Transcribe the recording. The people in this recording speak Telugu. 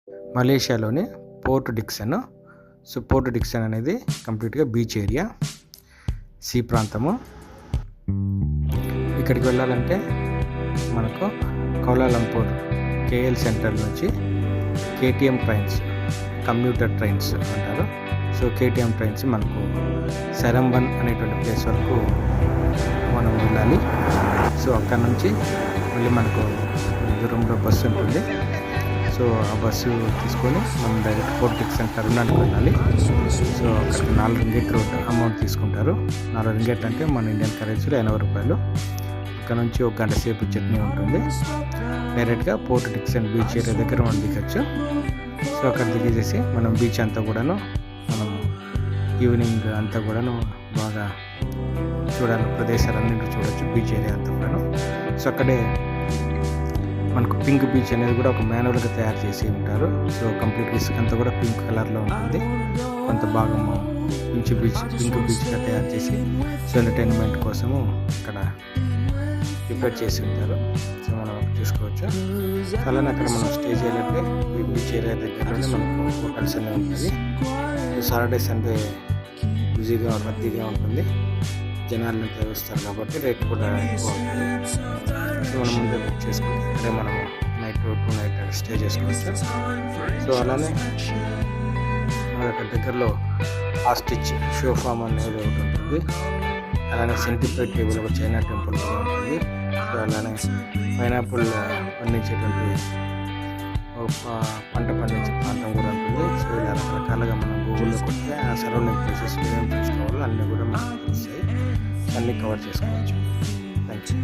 మలేషియాలోని Port Dickson. So Port Dickson అనేది కంప్లీట్గా బీచ్ ఏరియా, సీ ప్రాంతము. ఇక్కడికి వెళ్ళాలంటే మనకు కౌలాలంపూర్ కేఎల్ సెంటర్ నుంచి కేటీఎం ట్రైన్స్, కమ్యూటర్ ట్రైన్స్ అంటారు. సో కేటీఎం ట్రైన్స్ మనకు సెరంబన్ అనేటువంటి ప్లేస్ వరకు మనం వెళ్ళాలి. సో అక్కడ నుంచి మళ్ళీ మనకు దూరంలో బస్సు ఉంటుంది. సో ఆ బస్సు తీసుకొని మనం డైరెక్ట్ పోర్ట్ డిక్సన్ టెర్మినల్కి వెళ్ళాలి. సో అక్కడ 4 రింగిట్ రోడ్ అమౌంట్ తీసుకుంటారు. 4 రింగిట్ అంటే మన ఇండియన్ కరెన్సీలో 80 రూపాయలు. అక్కడ నుంచి 1 గంట సేపు జర్నీ ఉంటుంది. డైరెక్ట్గా పోర్ట్ డిక్సన్ బీచ్ ఏరియా దగ్గర మనం దిగచ్చు. సో అక్కడ దిగేసేసి మనం బీచ్ అంతా కూడాను మనం ఈవినింగ్ అంతా కూడాను బాగా చూడాలి, ప్రదేశాలన్నింటి చూడవచ్చు, బీచ్ ఏరియా అంతా కూడాను. సో అక్కడే మనకు పింక్ బీచ్ అనేది కూడా ఒక మాన్యువల్గా తయారు చేసి ఉంటారు. సో కంప్లీట్ ఇసుక అంతా కూడా పింక్ కలర్లో ఉంటుంది. కొంత భాగము పింక్ బీచ్గా తయారు చేసి సో ఎంటర్టైన్మెంట్ కోసము అక్కడ ప్రిపేర్ చేసి ఉంటారు. సో మనం చూసుకోవచ్చు. అలానే అక్కడ మనం స్టే చేయాలంటే ఈ బీచ్ ఏరియా దగ్గరలోనే మనకు హోటల్స్ అనేవి ఉంటుంది. సాటర్డే సండే బిజీగా రద్దీగా ఉంటుంది, జనాలను వస్తారు కాబట్టి రేట్ కూడా ఎక్కువ ఉంటుంది. సో మనం ముందే బుక్ చేసుకుంటే అక్కడే మనము నైట్ 2 నైట్ స్టే చేసుకోవచ్చు. సో అలానే అక్కడ దగ్గరలో ఆస్టిచ్ షో ఫామ్ అనేది ఒకటి ఉంటుంది. అలానే సెంటిపైడ్ టేబుల్ ఒక చైనా టెంపుల్ కూడా ఉంటుంది. సో అలానే పైనాపిల్ పండించేటువంటి పంట పండించే ప్రాంతం కూడా ఉంటుంది. సో ఇలా రకరకాలుగా మనం గూగుల్లో కొడితే ఆ సరౌండింగ్ ప్లేసెస్ ఏమేమి చూసుకోవాలో అన్నీ కూడా మనకు తెలుస్తాయి. అన్నీ కవర్ చేసుకోవచ్చు. Thank you.